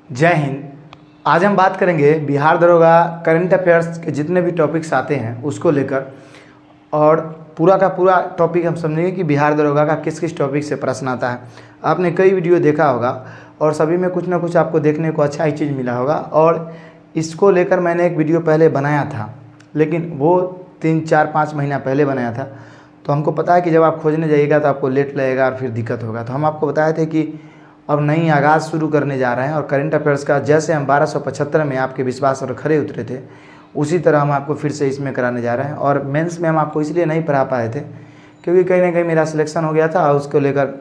जय हिंद। आज हम बात करेंगे बिहार दरोगा करंट अफेयर्स के जितने भी टॉपिक्स आते हैं उसको लेकर, और पूरा का पूरा टॉपिक हम समझेंगे कि बिहार दरोगा का किस किस टॉपिक से प्रश्न आता है। आपने कई वीडियो देखा होगा और सभी में कुछ ना कुछ आपको देखने को अच्छा ही चीज़ मिला होगा, और इसको लेकर मैंने एक वीडियो पहले बनाया था, लेकिन वो 3-4-5 महीना पहले बनाया था। तो हमको पता है कि जब आप खोजने जाइएगा तो आपको लेट लगेगा और फिर दिक्कत होगा। तो हम आपको बताए थे कि अब नई आगाज़ शुरू करने जा रहे हैं, और करंट अफेयर्स का जैसे हम 1275 में आपके विश्वास और खरे उतरे थे, उसी तरह हम आपको फिर से इसमें कराने जा रहे हैं। और मेंस में हम आपको इसलिए नहीं पढ़ा पाए थे क्योंकि कहीं ना कहीं मेरा सिलेक्शन हो गया था, और उसको लेकर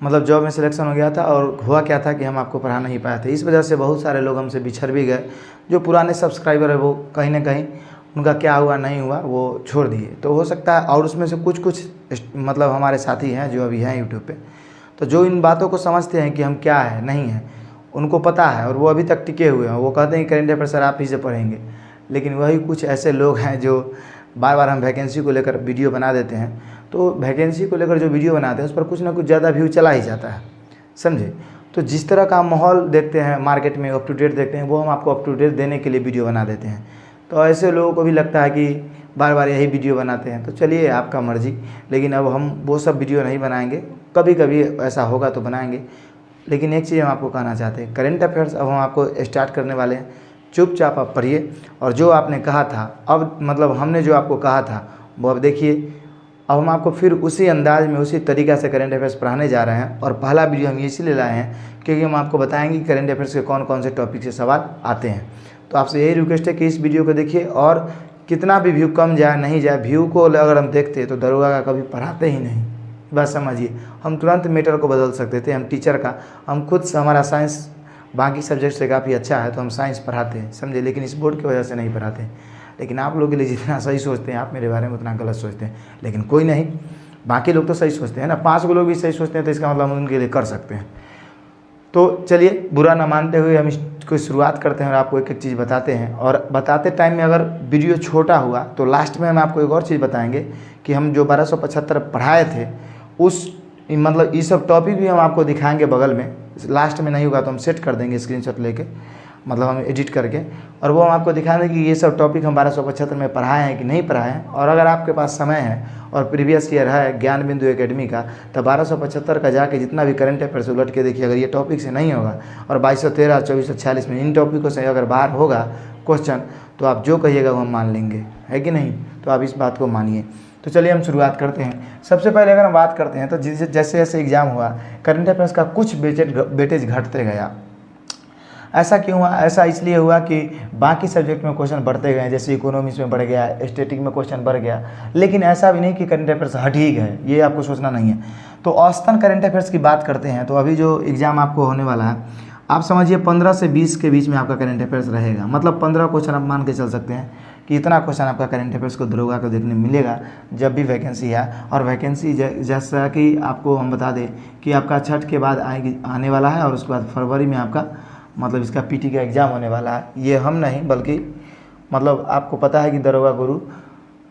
मतलब जॉब में सिलेक्शन हो गया था, और हुआ क्या था कि हम आपको पढ़ा नहीं पाए थे। इस वजह से बहुत सारे लोग हमसे बिछड़ भी गए। जो पुराने सब्सक्राइबर है वो कहीं ना कहीं उनका क्या हुआ नहीं हुआ वो छोड़ दिए। तो हो सकता है, और उसमें से कुछ मतलब हमारे साथी हैं जो अभी हैं यूट्यूब पे, तो जो इन बातों को समझते हैं कि हम क्या है नहीं है, उनको पता है और वो अभी तक टिके हुए हैं। वो कहते हैं कि करंट अफेयर सर आप ही से पढ़ेंगे, लेकिन वही कुछ ऐसे लोग हैं जो बार बार हम वैकेंसी को लेकर वीडियो बना देते हैं। तो वैकेंसी को लेकर जो वीडियो बनाते हैं उस पर कुछ ना कुछ ज़्यादा व्यू चला ही जाता है, समझे। तो जिस तरह का माहौल देखते हैं मार्केट में, अप टू डेट देखते हैं, वो हम आपको अप टू डेट देने के लिए वीडियो बना देते हैं। तो ऐसे लोगों को भी लगता है कि बार बार यही वीडियो बनाते हैं। तो चलिए, आपका मर्जी, लेकिन अब हम वो सब वीडियो नहीं बनाएंगे। कभी कभी ऐसा होगा तो बनाएंगे। लेकिन एक चीज़ हम आपको कहना चाहते हैं, करंट अफेयर्स अब हम आपको स्टार्ट करने वाले हैं। चुपचाप आप पढ़िए, और जो आपने कहा था, अब मतलब हमने जो आपको कहा था वो अब देखिए। अब हम आपको फिर उसी अंदाज में उसी तरीक़ा से करंट अफेयर्स पढ़ाने जा रहे हैं। और पहला वीडियो हम इसीलिए लाए हैं क्योंकि हम आपको बताएंगे कि करंट अफेयर्स के कौन कौन से टॉपिक से सवाल आते हैं। तो आपसे यही रिक्वेस्ट है कि इस वीडियो को देखिए, और कितना भी व्यू कम जाए नहीं जाए, व्यू को अगर हम देखते तो दरोगा का कभी पढ़ाते ही नहीं। बस समझिए, हम तुरंत मैटर को बदल सकते थे। हम टीचर का, हम खुद से, हमारा साइंस बाकी सब्जेक्ट से काफ़ी अच्छा है तो हम साइंस पढ़ाते हैं, समझे। लेकिन इस बोर्ड की वजह से नहीं पढ़ाते। लेकिन आप लोगों के लिए जितना सही सोचते हैं आप मेरे बारे में उतना गलत सोचते हैं। लेकिन कोई नहीं, बाकी लोग तो सही सोचते हैं ना। 5 लोग भी सही सोचते हैं तो इसका मतलब हम उनके लिए कर सकते हैं। तो चलिए, बुरा ना मानते हुए हम इसको शुरुआत करते हैं और आपको एक एक चीज़ बताते हैं। और बताते टाइम में अगर वीडियो छोटा हुआ तो लास्ट में हम आपको एक और चीज़ बताएंगे कि हम जो 1275 पढ़ाए थे उस मतलब ये सब टॉपिक भी हम आपको दिखाएंगे बगल में। लास्ट में नहीं होगा तो हम सेट कर देंगे स्क्रीनशॉट लेके, मतलब हम एडिट करके, और वो हम आपको दिखाएंगे कि ये सब टॉपिक हम 1275 में पढ़ाए हैं कि नहीं पढ़ाए हैं। और अगर आपके पास समय है और प्रीवियस ईयर है ज्ञान बिंदु एकेडमी का, तो 1275 का जाके जितना भी करंट अफेयर से उलट के देखिए। अगर ये टॉपिक से नहीं होगा और 2213, 2446 में इन टॉपिकों से अगर बाहर होगा क्वेश्चन, तो आप जो कहिएगा वो हम मान लेंगे, है कि नहीं। तो आप इस बात को मानिए। तो चलिए हम शुरुआत करते हैं। सबसे पहले अगर हम बात करते हैं तो जैसे जैसे एग्ज़ाम हुआ, करंट अफेयर्स का कुछ वेटेज घटते गया। ऐसा क्यों हुआ? ऐसा इसलिए हुआ कि बाकी सब्जेक्ट में क्वेश्चन बढ़ते गए, जैसे इकोनॉमिक्स में बढ़ गया, स्टैटिक में क्वेश्चन बढ़ गया। लेकिन ऐसा भी नहीं कि करंट अफेयर्स हट ही गए, ये आपको सोचना नहीं है। तो औसतन करंट अफेयर्स की बात करते हैं तो अभी जो एग्ज़ाम आपको होने वाला है, आप समझिए 15 से 20 के बीच में आपका करंट अफेयर्स रहेगा। मतलब 15 क्वेश्चन आप मान के चल सकते हैं कि इतना क्वेश्चन आपका करंट अफेयर्स को दरोगा को देखने मिलेगा जब भी वैकेंसी है। और वैकेंसी जैसा कि आपको हम बता दें कि आपका छठ के बाद आने वाला है, और उसके बाद फरवरी में आपका मतलब इसका पीटी का एग्ज़ाम होने वाला है। ये हम नहीं बल्कि मतलब आपको पता है कि दरोगा गुरु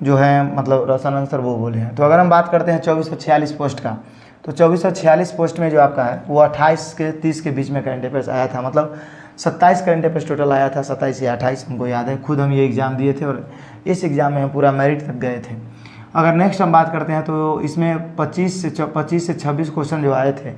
जो है मतलब रोशन सर वो बोले हैं। तो अगर हम बात करते हैं 2446 पोस्ट का, तो 2446 पोस्ट में जो आपका है वो 28 के 30 के बीच में करंट अफेयर्स आया था। मतलब 27 करंट अफेयर्स टोटल आया था, 27 या 28 हमको याद है। खुद हम ये एग्ज़ाम दिए थे और इस एग्ज़ाम में हम पूरा मेरिट तक गए थे। अगर नेक्स्ट हम बात करते हैं तो इसमें 25 से 26 क्वेश्चन जो आए थे,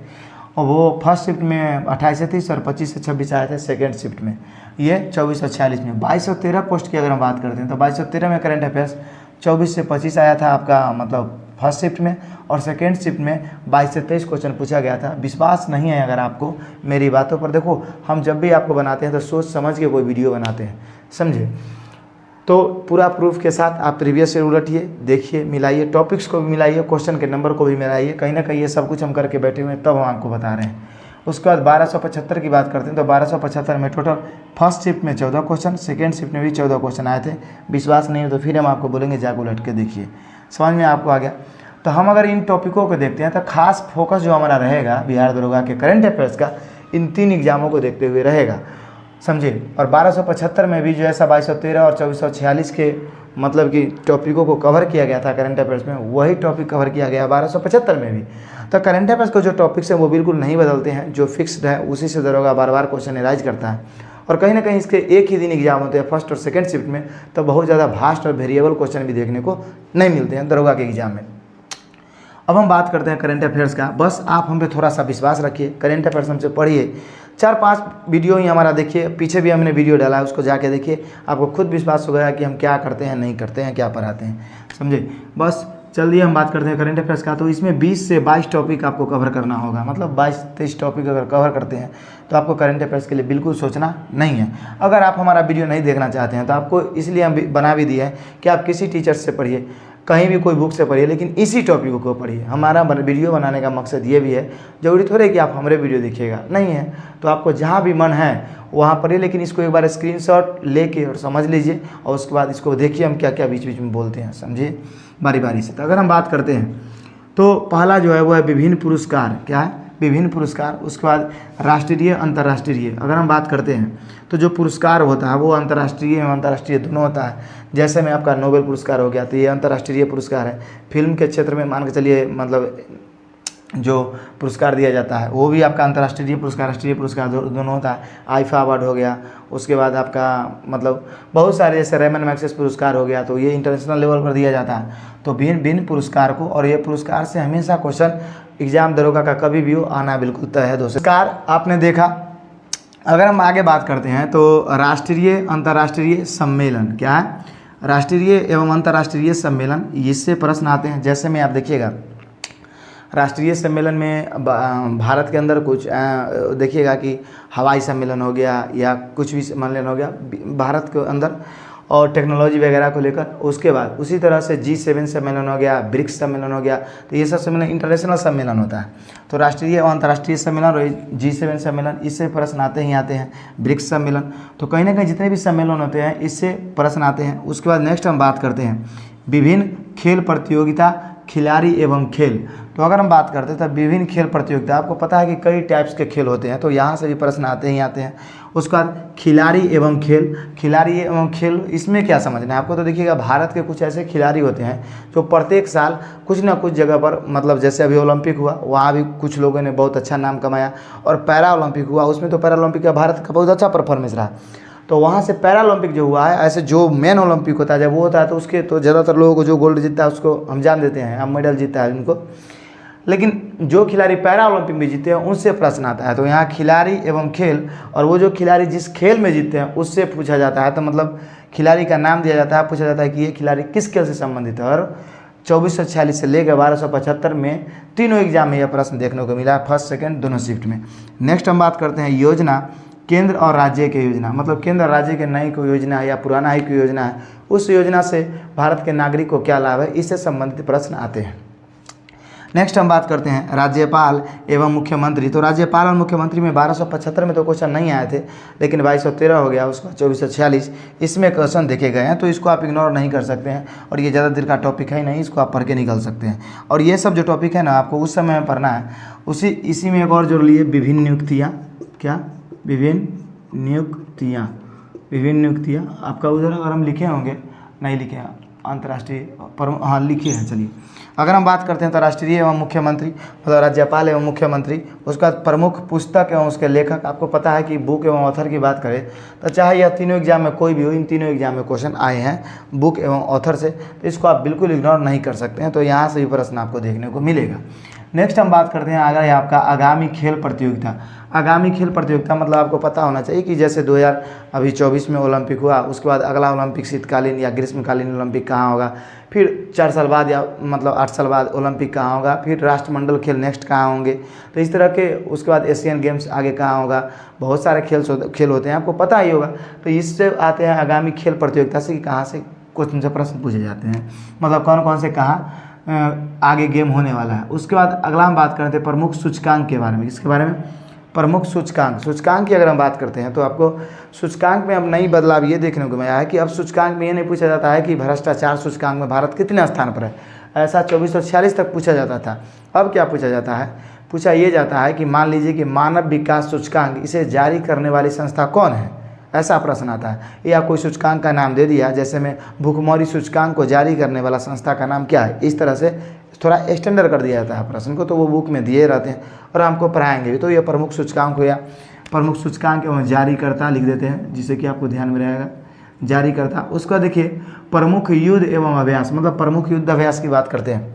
और वो फर्स्ट शिफ्ट में 28 से 30 और 25 से 26 आए थे सेकेंड शिफ्ट में। ये 2446 में 2213 पोस्ट की अगर हम बात करते हैं तो 2213 में करंट अफेयर्स 24 से 25 आया था आपका मतलब फर्स्ट शिफ्ट में, और सेकेंड शिफ्ट में 22 से 23 क्वेश्चन पूछा गया था। विश्वास नहीं है अगर आपको मेरी बातों पर, देखो हम जब भी आपको बनाते हैं तो सोच समझ के कोई वीडियो बनाते हैं, समझे। तो पूरा प्रूफ के साथ आप प्रीवियस ईयर उलटिए, देखिए, मिलाइए, टॉपिक्स को भी मिलाइए, क्वेश्चन के नंबर को भी मिलाइए। कहीं ना कहीं ये सब कुछ हम करके बैठे हुए हैं, तब हम आपको बता रहे हैं। उसके बाद 1275 की बात करते हैं तो 1275 में टोटल फर्स्ट शिफ्ट में 14 क्वेश्चन, सेकेंड शिफ्ट में भी 14 क्वेश्चन आए थे। विश्वास नहीं हो तो फिर हम आपको बोलेंगे जाकर उलट के देखिए, समझ में आपको आ गया। तो हम अगर इन टॉपिकों को देखते हैं तो खास फोकस जो हमारा रहेगा बिहार दरोगा के करंट अफेयर्स का इन 3 एग्जामों को देखते हुए रहेगा, समझे। और 1275 में भी जो है 2213 और 2446 के मतलब कि टॉपिकों को कवर किया गया था करंट अफेयर्स में, वही टॉपिक कवर किया गया 1275 में भी। तो करंट अफेयर्स को जो टॉपिक्स हैं वो बिल्कुल नहीं बदलते हैं, जो फिक्स्ड है उसी से दरोगा बार बार क्वेश्चन एनालाइज करता है। और कहीं ना कहीं इसके एक ही दिन एग्जाम होते हैं फर्स्ट और सेकंड शिफ्ट में, तो बहुत ज़्यादा भास्ट और वेरिएबल क्वेश्चन भी देखने को नहीं मिलते हैं दरोगा के एग्जाम में। अब हम बात करते हैं करंट अफेयर्स का। बस आप हम पे थोड़ा सा विश्वास रखिए, करंट अफेयर्स हमसे पढ़िए, 4-5 वीडियो ही हमारा देखिए, पीछे भी हमने वीडियो डाला है उसको जाके देखिए, आपको खुद विश्वास हो गया कि हम क्या करते हैं नहीं करते हैं, क्या पढ़ाते हैं, समझे। बस चलिए हम बात करते हैं करंट अफेयर्स का। तो इसमें 20 से 22 टॉपिक आपको कवर करना होगा, मतलब 22-23 टॉपिक अगर कवर करते हैं तो आपको करंट अफेयर्स के लिए बिल्कुल सोचना नहीं है। अगर आप हमारा वीडियो नहीं देखना चाहते हैं तो आपको इसलिए हम बना भी दिया है कि आप किसी टीचर से पढ़िए, कहीं भी कोई बुक से पढ़िए, लेकिन इसी टॉपिक को पढ़िए। हमारा वीडियो बनाने का मकसद ये भी है, जरूरी थोड़े कि आप हमारे वीडियो देखिएगा, नहीं है तो आपको जहाँ भी मन है वहाँ पढ़िए, लेकिन इसको एक बार स्क्रीनशॉट लेके और समझ लीजिए और उसके बाद इसको देखिए हम क्या क्या बीच बीच में बोलते हैं, समझिए बारी बारी से। तो अगर हम बात करते हैं तो पहला जो है वो है विभिन्न पुरस्कार। क्या है? विभिन्न पुरस्कार। उसके बाद राष्ट्रीय अंतर्राष्ट्रीय। अगर हम बात करते हैं तो जो पुरस्कार होता है वो अंतर्राष्ट्रीय एवं अंतर्राष्ट्रीय दोनों होता है। जैसे में आपका नोबेल पुरस्कार हो गया तो ये अंतर्राष्ट्रीय पुरस्कार है। फिल्म के क्षेत्र में मान के चलिए मतलब जो पुरस्कार दिया जाता है वो भी आपका अंतर्राष्ट्रीय पुरस्कार राष्ट्रीय पुरस्कार दोनों होता है। आईफा अवार्ड हो गया, उसके बाद आपका मतलब बहुत सारे जैसे रेमन मैग्सेस पुरस्कार हो गया, तो ये इंटरनेशनल लेवल पर दिया जाता है। तो भिन्न भिन्न पुरस्कार को, और ये पुरस्कार से हमेशा क्वेश्चन एग्जाम दरोगा का कभी भी हो आना बिल्कुल तय है। दोस्तों पुरस्कार आपने देखा। अगर हम आगे बात करते हैं तो राष्ट्रीय अंतर्राष्ट्रीय सम्मेलन। क्या है? राष्ट्रीय एवं अंतर्राष्ट्रीय सम्मेलन, इससे प्रश्न आते हैं। जैसे में आप देखिएगा राष्ट्रीय सम्मेलन में भारत के अंदर कुछ देखिएगा कि हवाई सम्मेलन हो गया या कुछ भी सम्मेलन हो गया भारत के अंदर, और टेक्नोलॉजी वगैरह को लेकर। उसके बाद उसी तरह से G7 सम्मेलन हो गया, ब्रिक्स सम्मेलन हो गया, तो ये सब सम्मेलन इंटरनेशनल सम्मेलन होता है। तो राष्ट्रीय और अंतर्राष्ट्रीय सम्मेलन और G7 सम्मेलन, इससे प्रश्न आते ही आते हैं। ब्रिक्स सम्मेलन, तो कहीं ना कहीं जितने भी सम्मेलन होते हैं इससे प्रश्न आते हैं। उसके बाद नेक्स्ट हम बात करते हैं विभिन्न खेल प्रतियोगिता, खिलाड़ी एवं खेल। तो अगर हम बात करते हैं तो विभिन्न खेल प्रतियोगिता, आपको पता है कि कई टाइप्स के खेल होते हैं, तो यहाँ से भी प्रश्न आते ही आते हैं। उसके बाद खिलाड़ी एवं खेल। खिलाड़ी एवं खेल, इसमें क्या समझना है आपको? तो देखिएगा भारत के कुछ ऐसे खिलाड़ी होते हैं जो प्रत्येक साल कुछ ना कुछ जगह पर, मतलब जैसे अभी ओलंपिक हुआ वहाँ भी कुछ लोगों ने बहुत अच्छा नाम कमाया, और पैरा ओलंपिक हुआ उसमें तो पैरा ओलंपिक का भारत का बहुत अच्छा परफॉर्मेंस रहा। तो वहाँ से पैरा ओलंपिक जो हुआ है, ऐसे जो मेन ओलंपिक होता है जब वो होता है तो उसके तो ज़्यादातर लोगों को जो गोल्ड जीतता है उसको हम जान देते हैं, हम मेडल जीतता है उनको। लेकिन जो खिलाड़ी पैरा ओलंपिक में जीते हैं उनसे प्रश्न आता है। तो यहाँ खिलाड़ी एवं खेल, और वो जो खिलाड़ी जिस खेल में जीतते हैं उससे पूछा जाता है। तो मतलब खिलाड़ी का नाम दिया जाता है, पूछा जाता है कि ये खिलाड़ी किस खेल से संबंधित है। और 2446 से लेकर 1275 में तीनों एग्जाम में यह प्रश्न देखने को मिला, फर्स्ट सेकंड दोनों शिफ्ट में। नेक्स्ट हम बात करते हैं योजना, केंद्र और राज्य के योजना। मतलब केंद्र और राज्य के नई कोई योजना है या पुराना ही कोई योजना है, उस योजना से भारत के नागरिक को क्या लाभ है, इससे संबंधित प्रश्न आते हैं। नेक्स्ट हम बात करते हैं राज्यपाल एवं मुख्यमंत्री। तो राज्यपाल और मुख्यमंत्री में 1275 में तो क्वेश्चन नहीं आए थे, लेकिन 2213 हो गया, उसका 2446 इसमें क्वेश्चन देखे गए हैं। तो इसको आप इग्नोर नहीं कर सकते हैं, और ये ज़्यादा देर का टॉपिक है नहीं, इसको आप पढ़ के निकल सकते हैं। और ये सब जो टॉपिक है ना आपको उस समय में पढ़ना है। इसी में एक और जोड़ लिए विभिन्न नियुक्तियाँ। क्या? विभिन्न नियुक्तियाँ। विभिन्न नियुक्तियाँ आपका उधर अगर हम लिखे होंगे, नहीं लिखे हैं, अंतर्राष्ट्रीय पर हाँ लिखे हैं। चलिए अगर हम बात करते हैं तो राष्ट्रीय एवं मुख्यमंत्री, मतलब राज्यपाल एवं मुख्यमंत्री। उसका प्रमुख पुस्तक एवं उसके लेखक, आपको पता है कि बुक एवं ऑथर की बात करें तो चाहे यह तीनों एग्जाम में कोई भी हो, इन तीनों एग्जाम में क्वेश्चन आए हैं बुक एवं ऑथर से, तो इसको आप बिल्कुल इग्नोर नहीं कर सकते हैं। तो यहाँ से भी प्रश्न आपको देखने को मिलेगा। नेक्स्ट हम बात करते हैं आगे आपका आगामी खेल प्रतियोगिता। आगामी खेल प्रतियोगिता मतलब आपको पता होना चाहिए कि जैसे 2024 में ओलंपिक हुआ, उसके बाद अगला ओलंपिक शीतकालीन या ग्रीष्मकालीन ओलंपिक कहाँ होगा, फिर 4 साल बाद या मतलब 8 साल बाद ओलंपिक कहाँ होगा, फिर राष्ट्रमंडल खेल नेक्स्ट कहाँ होंगे, तो इस तरह के। उसके बाद एशियन गेम्स आगे कहाँ होगा, बहुत सारे खेल होते हैं, आपको पता ही होगा। तो इससे आते हैं आगामी खेल प्रतियोगिता से कि कहाँ से क्वेश्चन से प्रश्न पूछे जाते हैं, मतलब कौन कौन से कहाँ आगे गेम होने वाला है। उसके बाद अगला हम बात करते हैं प्रमुख सूचकांक के बारे में। इसके बारे में प्रमुख सूचकांक। सूचकांक की अगर हम बात करते हैं तो आपको सूचकांक में अब नई बदलाव ये देखने को मिला है कि अब सूचकांक में ये नहीं पूछा जाता है कि भ्रष्टाचार सूचकांक में भारत कितने स्थान पर है, ऐसा 2446 तक पूछा जाता था। अब क्या पूछा जाता है? पूछा ये जाता है कि मान लीजिए कि मानव विकास सूचकांक, इसे जारी करने वाली संस्था कौन है, ऐसा प्रश्न आता है। या कोई सूचकांक का नाम दे दिया, जैसे में भुखमरी सूचकांक को जारी करने वाला संस्था का नाम क्या है, इस तरह से थोड़ा एक्सटेंडर कर दिया जाता है प्रश्न को, तो वो बुक में दिए रहते हैं और हमको पढ़ाएंगे भी। तो ये प्रमुख सूचकांक हो या प्रमुख सूचकांक एवं जारीकर्ता लिख देते हैं, जिससे कि आपको ध्यान में रहेगा जारीकर्ता। उसका देखिए प्रमुख युद्ध एवं अभ्यास, मतलब प्रमुख युद्ध अभ्यास की बात करते हैं।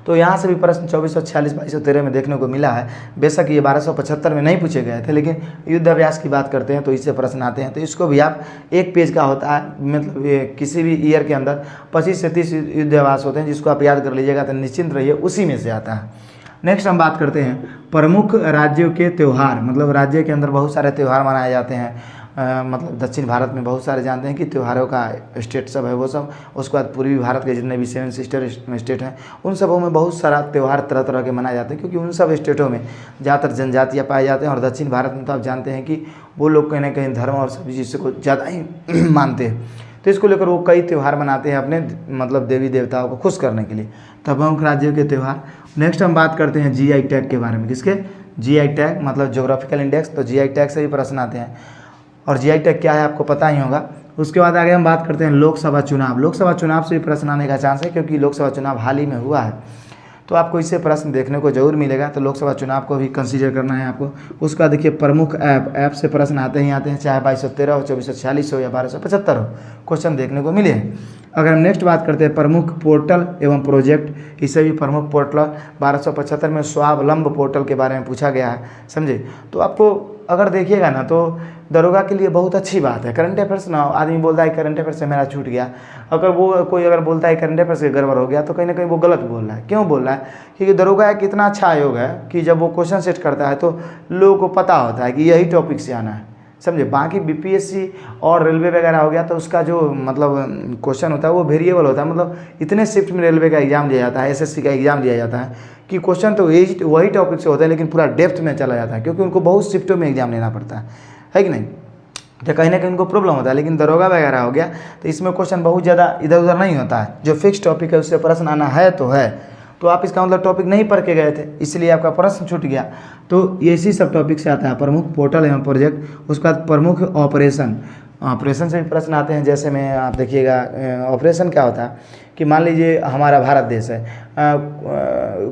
तो यहाँ से भी प्रश्न 2446 2213 में देखने को मिला है। बेशक ये 1275 में नहीं पूछे गए थे, लेकिन युद्ध अभ्यास की बात करते हैं तो इससे प्रश्न आते हैं। तो इसको भी आप एक पेज का होता है, मतलब ये किसी भी ईयर के अंदर 25 से 30 युद्ध अभ्यास होते हैं, जिसको आप याद कर लीजिएगा तो निश्चिंत रहिए, उसी में से आता है। नेक्स्ट हम बात करते हैं प्रमुख राज्यों के त्यौहार, मतलब राज्य के अंदर बहुत सारे त्यौहार मनाए जाते हैं। मतलब दक्षिण भारत में बहुत सारे जानते हैं कि त्योहारों का स्टेट सब है वो सब। उसके बाद पूर्वी भारत के जितने भी 7 सिस्टर स्टेट हैं उन सबों में बहुत सारा त्यौहार तरह तरह के मनाए जाते हैं, क्योंकि उन सब स्टेटों में ज़्यादातर जनजातियाँ पाए जाते हैं। और दक्षिण भारत में तो आप जानते हैं कि वो लोग कहीं ना कहीं धर्म और सभी चीज़ को ज़्यादा ही मानते हैं, तो इसको लेकर वो कई त्यौहार मनाते हैं अपने मतलब देवी देवताओं को खुश करने के लिए। तो प्रमुख राज्यों के त्यौहार। नेक्स्ट हम बात करते हैं जीआई टैग के बारे में। किसके? जीआई टैग मतलब ज्योग्राफिकल इंडेक्स। तो जीआई टैग से भी प्रश्न आते हैं, और जीआई टैग क्या है आपको पता ही होगा। उसके बाद आगे हम बात करते हैं लोकसभा चुनाव। लोकसभा चुनाव से भी प्रश्न आने का चांस है, क्योंकि लोकसभा चुनाव हाल ही में हुआ है, तो आपको इससे प्रश्न देखने को जरूर मिलेगा। तो लोकसभा चुनाव को भी कंसीडर करना है आपको। उसका देखिए प्रमुख ऐप से प्रश्न आते ही आते हैं, चाहे 2213 हो, 2446 हो या 1275 हो, क्वेश्चन देखने को मिले हैं। अगर हम नेक्स्ट बात करते हैं प्रमुख पोर्टल एवं प्रोजेक्ट, इससे भी प्रमुख पोर्टल 1275 में स्वावलंब पोर्टल के बारे में पूछा गया है, समझे। तो आपको अगर देखिएगा ना तो दरोगा के लिए बहुत अच्छी बात है। करंट अफेयर्स ना, आदमी बोलता है करंट अफेयर्स से मेरा छूट गया, अगर वो कोई अगर बोलता है करंट अफेयर्स से गड़बड़ हो गया तो कहीं ना कहीं वो गलत बोल रहा है। क्यों बोल रहा है? क्योंकि दरोगा एक इतना अच्छा आयोग है कि जब वो क्वेश्चन सेट करता है तो लोगों को पता होता है कि यही टॉपिक से आना है, समझे। बाकी बीपीएससी और रेलवे वगैरह हो गया तो उसका जो मतलब क्वेश्चन होता है वो वेरिएबल होता है, मतलब इतने शिफ्ट में रेलवे का एग्जाम दिया जाता है, एसएससी का एग्जाम दिया जाता है कि क्वेश्चन तो वही टॉपिक से होता है, लेकिन पूरा डेप्थ में चला जाता है, क्योंकि उनको बहुत शिफ्टों में एग्जाम लेना पड़ता है कि नहीं। तो कहीं ना कहीं उनको प्रॉब्लम होता है। लेकिन दरोगा वगैरह हो गया तो इसमें क्वेश्चन बहुत ज़्यादा इधर उधर नहीं होता है, जो फिक्स टॉपिक है उससे प्रश्न आना है तो है। तो आप इसका मतलब टॉपिक नहीं पढ़ के गए थे, इसलिए आपका प्रश्न छूट गया। तो ये इसी सब टॉपिक से आता है प्रमुख पोर्टल एवं प्रोजेक्ट। उसके बाद प्रमुख ऑपरेशन, ऑपरेशन से भी प्रश्न आते हैं। जैसे में आप देखिएगा ऑपरेशन क्या होता है कि मान लीजिए हमारा भारत देश है,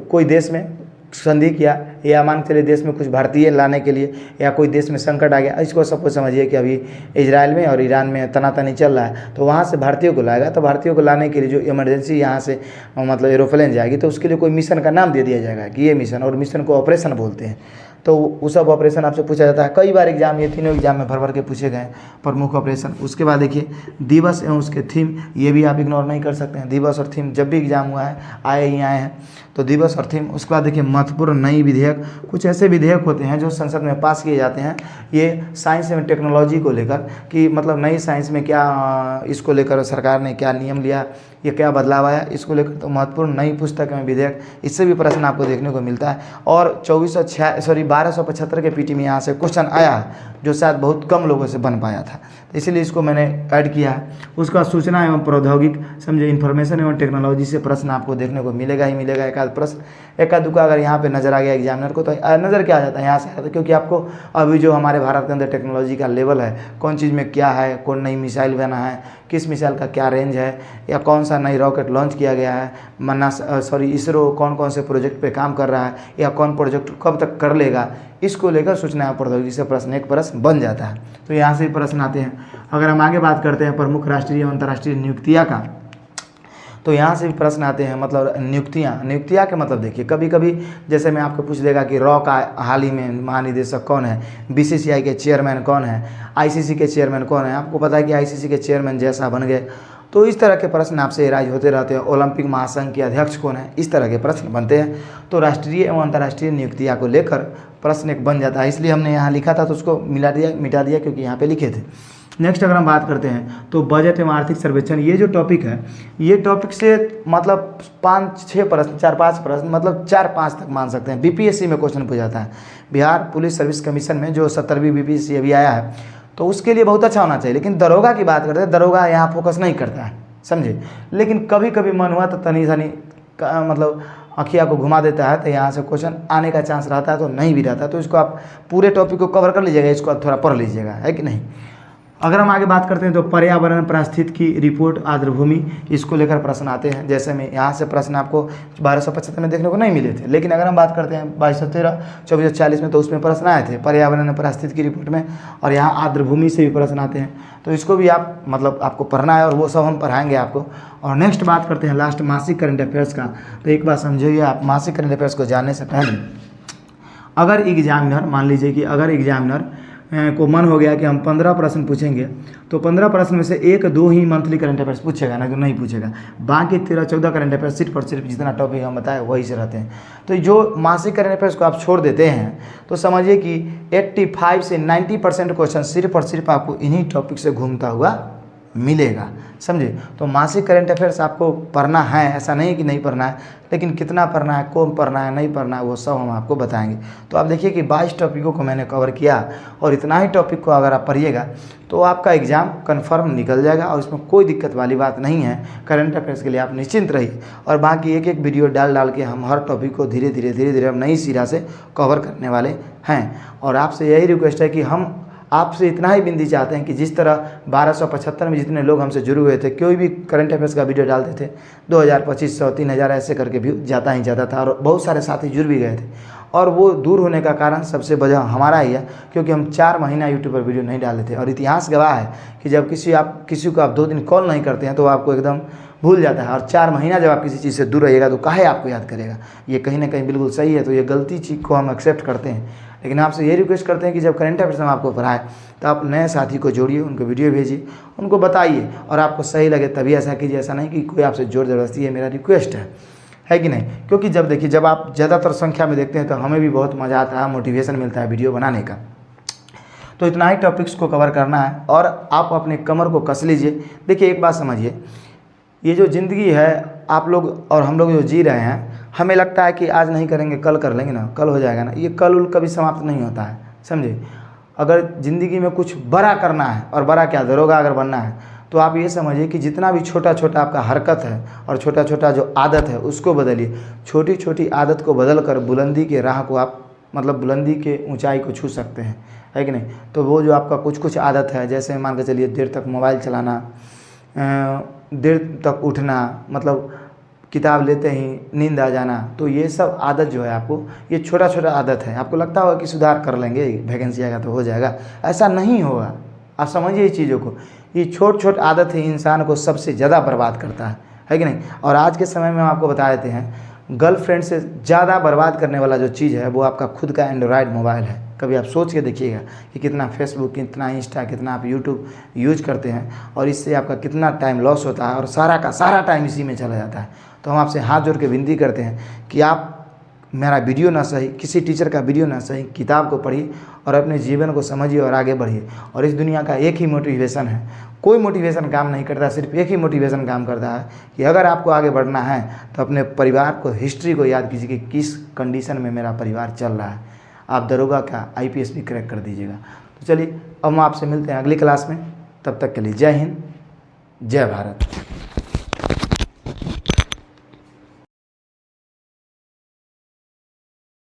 कोई देश में संधि किया, या मान के चलिए देश में कुछ भारतीय लाने के लिए, या कोई देश में संकट आ गया, इसको सपोज समझिए कि अभी इजराइल में और ईरान में तनातनी चल रहा है, तो वहाँ से भारतीयों को लाएगा। तो भारतीयों को लाने के लिए जो इमरजेंसी यहाँ से मतलब एरोप्लेन जाएगी, तो उसके लिए कोई मिशन का नाम दे दिया जाएगा कि ये मिशन, और मिशन को ऑपरेशन बोलते हैं। तो वो सब ऑपरेशन आपसे पूछा जाता है। कई बार एग्जाम, ये तीनों एग्जाम में भर भर के पूछे गए प्रमुख ऑपरेशन। उसके बाद देखिए दिवस एवं उसके थीम, ये भी आप इग्नोर नहीं कर सकते हैं। दिवस और थीम जब भी एग्जाम हुआ है आए ही आए हैं, तो दिवस और थीम। उसके बाद देखिए महत्वपूर्ण नई विधेयक, कुछ ऐसे विधेयक होते हैं जो संसद में पास किए जाते हैं, ये साइंस एवं टेक्नोलॉजी को लेकर, कि मतलब नई साइंस में क्या इसको लेकर सरकार ने क्या नियम लिया, ये क्या बदलाव आया, इसको लेकर तो महत्वपूर्ण नई पुस्तक में विधेयक, इससे भी प्रश्न आपको देखने को मिलता है। और 1275 के पीटी में यहाँ से क्वेश्चन आया है, जो शायद बहुत कम लोगों से बन पाया था, तो इसीलिए इसको मैंने ऐड किया है। उसका सूचना एवं प्रौद्योगिक, समझे, इन्फॉर्मेशन एवं टेक्नोलॉजी से प्रश्न आपको देखने को मिलेगा ही मिलेगा। एक आध प्रश्न, एक आध दुका अगर यहाँ पे नज़र आ गया एग्जामिनर को, तो नज़र क्या आ जाता है यहाँ से आता है, क्योंकि आपको अभी जो हमारे भारत के अंदर टेक्नोलॉजी का लेवल है, कौन चीज़ में क्या है, कौन नई मिसाइल बना है, किस मिसाइल का क्या रेंज है, या कौन सा नई रॉकेट लॉन्च किया गया है, इसरो कौन कौन से प्रोजेक्ट पे काम कर रहा है, या कौन प्रोजेक्ट कब तक कर लेगा, इसको लेकर सूचना एवं प्रौद्योगिकी से प्रश्न एक प्रश्न बन जाता है। तो यहाँ से प्रश्न आते हैं। अगर हम आगे बात करते हैं प्रमुख राष्ट्रीय एवं अंतर्राष्ट्रीय नियुक्तियाँ का, तो यहाँ से भी प्रश्न आते हैं। मतलब नियुक्तियाँ के मतलब देखिए, कभी कभी जैसे मैं आपको पूछ देगा कि रॉ का हाल ही में महानिदेशक कौन है, बीसीसीआई के चेयरमैन कौन है, आईसीसी के चेयरमैन कौन है। आपको पता है कि आईसीसी के चेयरमैन जैसा बन गए, तो इस तरह के प्रश्न आपसे राइज होते रहते हैं। ओलंपिक महासंघ के अध्यक्ष कौन है, इस तरह के प्रश्न बनते हैं। तो राष्ट्रीय एवं अंतर्राष्ट्रीय नियुक्तियाँ को लेकर प्रश्न एक बन जाता है, इसलिए हमने यहाँ लिखा था तो उसको मिटा दिया क्योंकि यहाँ पे लिखे थे। नेक्स्ट अगर हम बात करते हैं तो बजट एवं आर्थिक सर्वेक्षण, ये जो टॉपिक है, ये टॉपिक से मतलब 5-6 प्रश्न, 4-5 प्रश्न, मतलब 4-5 तक मान सकते हैं बीपीएससी में क्वेश्चन पूछ जाता है। बिहार पुलिस सर्विस कमीशन में जो 70वीं बीपीएससी अभी आया है, तो उसके लिए बहुत अच्छा होना चाहिए। लेकिन दरोगा की बात करते हैं, दरोगा यहाँ फोकस नहीं करता है, समझे। लेकिन कभी कभी मन हुआ तो तनी मतलब अखिया को घुमा देता है, तो यहाँ से क्वेश्चन आने का चांस रहता है, तो नहीं भी रहता। तो इसको आप पूरे टॉपिक को कवर कर लीजिएगा, इसको आप थोड़ा पढ़ लीजिएगा, है कि नहीं। अगर हम आगे बात करते हैं तो पर्यावरण पारिस्थितिकी की रिपोर्ट आर्द्रभूमि, इसको लेकर प्रश्न आते हैं। जैसे में यहाँ से प्रश्न आपको 1275 में देखने को नहीं मिले थे, लेकिन अगर हम बात करते हैं 2213, 2440 में, तो उसमें प्रश्न आए थे पर्यावरण पारिस्थितिकी की रिपोर्ट में। और यहाँ आर्द्रभूमि से भी प्रश्न आते हैं, तो इसको भी आप मतलब आपको पढ़ना है और वो सब हम पढ़ाएंगे आपको। और नेक्स्ट बात करते हैं लास्ट मासिक करंट अफेयर्स का। तो एक बात समझिए आप, मासिक करंट अफेयर्स को जानने से पहले अगर एग्जामिनर, मान लीजिए कि अगर एग्जामिनर को मन हो गया कि हम 15 प्रश्न पूछेंगे, तो 15 प्रश्न में से 1-2 ही मंथली करंट अफेयर्स पूछेगा, ना तो नहीं पूछेगा। बाकी 13-14 करंट अफेयर्स सिर्फ और सिर्फ जितना टॉपिक हम बताए वही से रहते हैं। तो जो मासिक करंट अफेयर्स को आप छोड़ देते हैं तो समझिए कि 85 से 90% क्वेश्चन सिर्फ और सिर्फ आपको इन्हीं टॉपिक से घूमता हुआ मिलेगा, समझे। तो मासिक करंट अफेयर्स आपको पढ़ना है, ऐसा नहीं कि नहीं पढ़ना है, लेकिन कितना पढ़ना है, कौन पढ़ना है, नहीं पढ़ना है, वो सब हम आपको बताएंगे। तो आप देखिए कि 22 टॉपिकों को मैंने कवर किया और इतना ही टॉपिक को अगर आप पढ़िएगा तो आपका एग्ज़ाम कन्फर्म निकल जाएगा और इसमें कोई दिक्कत वाली बात नहीं है। करंट अफेयर्स के लिए आप निश्चिंत रहिए। और बाकी एक एक वीडियो डाल के हम हर टॉपिक को धीरे धीरे हम नई सिरा से कवर करने वाले हैं। और आपसे यही रिक्वेस्ट है कि हम आपसे इतना ही विनती चाहते हैं कि जिस तरह 1275 में जितने लोग हमसे जुड़े हुए थे, कोई भी करंट अफेयर्स का वीडियो डालते थे 2000, 2500, 3000 ऐसे करके व्यू जाता ही जाता था और बहुत सारे साथी जुड़ भी गए थे। और वो दूर होने का कारण सबसे वजह हमारा ही है, क्योंकि हम 4 महीना यूट्यूब पर वीडियो नहीं डालते थे। और इतिहास गवाह है कि जब किसी को आप 2 दिन कॉल नहीं करते हैं तो आपको एकदम भूल जाता है। और 4 महीना जब आप किसी चीज़ से दूर रहिएगा तो काहे आपको याद करेगा। ये कहीं ना कहीं बिल्कुल सही है। तो ये गलती चीज़ को हम एक्सेप्ट करते हैं, लेकिन आपसे ये रिक्वेस्ट करते हैं कि जब करंट अफेयर्स हम आपको पढ़ाएं तो आप नए साथी को जोड़िए, उनको वीडियो भेजिए, उनको बताइए। और आपको सही लगे तभी ऐसा कीजिए, ऐसा नहीं कि कोई आपसे जोर ज़बरदस्ती, है मेरा रिक्वेस्ट है कि नहीं। क्योंकि जब देखिए, जब आप ज़्यादातर संख्या में देखते हैं तो हमें भी बहुत मज़ा आता है, मोटिवेशन मिलता है वीडियो बनाने का। तो इतना ही टॉपिक्स को कवर करना है और आप अपने कमर को कस लीजिए। देखिए एक बात समझिए, ये जो ज़िंदगी है आप लोग और हम लोग जो जी रहे हैं, हमें लगता है कि आज नहीं करेंगे कल कर लेंगे ना, कल हो जाएगा ना। ये कल उल कभी समाप्त नहीं होता है, समझे। अगर ज़िंदगी में कुछ बड़ा करना है, और बड़ा क्या, दरोगा अगर बनना है, तो आप ये समझिए कि जितना भी छोटा छोटा आपका हरकत है और छोटा छोटा जो आदत है उसको बदलिए। छोटी छोटी आदत को बदल कर बुलंदी के राह को आप मतलब बुलंदी के ऊंचाई को छू सकते हैं, है कि नहीं। तो वो जो आपका कुछ आदत है, जैसे मान के चलिए देर तक मोबाइल चलाना, देर तक उठना, मतलब किताब लेते ही नींद आ जाना, तो ये सब आदत जो है आपको, ये छोटा छोटा आदत है। आपको लगता होगा कि सुधार कर लेंगे, वैकेंसी आएगा तो हो जाएगा, ऐसा नहीं होगा। आप समझिए इस चीज़ों को। ये छोट आदत ही इंसान को सबसे ज़्यादा बर्बाद करता है कि नहीं। और आज के समय में हम आपको बता देते हैं, गर्लफ्रेंड से ज़्यादा बर्बाद करने वाला जो चीज़ है वो आपका खुद का एंड्रॉयड मोबाइल है। कभी आप सोच के देखिएगा कि कितना फेसबुक, कितना इंस्टा, कितना आप यूट्यूब यूज करते हैं और इससे आपका कितना टाइम लॉस होता है और सारा का सारा टाइम इसी में चला जाता है। तो हम आपसे हाथ जोड़ के विनती करते हैं कि आप मेरा वीडियो ना सही, किसी टीचर का वीडियो ना सही, किताब को पढ़िए और अपने जीवन को समझिए और आगे बढ़िए। और इस दुनिया का एक ही मोटिवेशन है, कोई मोटिवेशन काम नहीं करता, सिर्फ एक ही मोटिवेशन काम करता है कि अगर आपको आगे बढ़ना है तो अपने परिवार को, हिस्ट्री को याद कीजिए कि किस कंडीशन में मेरा परिवार चल रहा है। आप दरोगा का IPS भी क्रैक कर दीजिएगा। तो चलिए अब हम आपसे मिलते हैं अगली क्लास में। तब तक के लिए जय हिंद, जय भारत।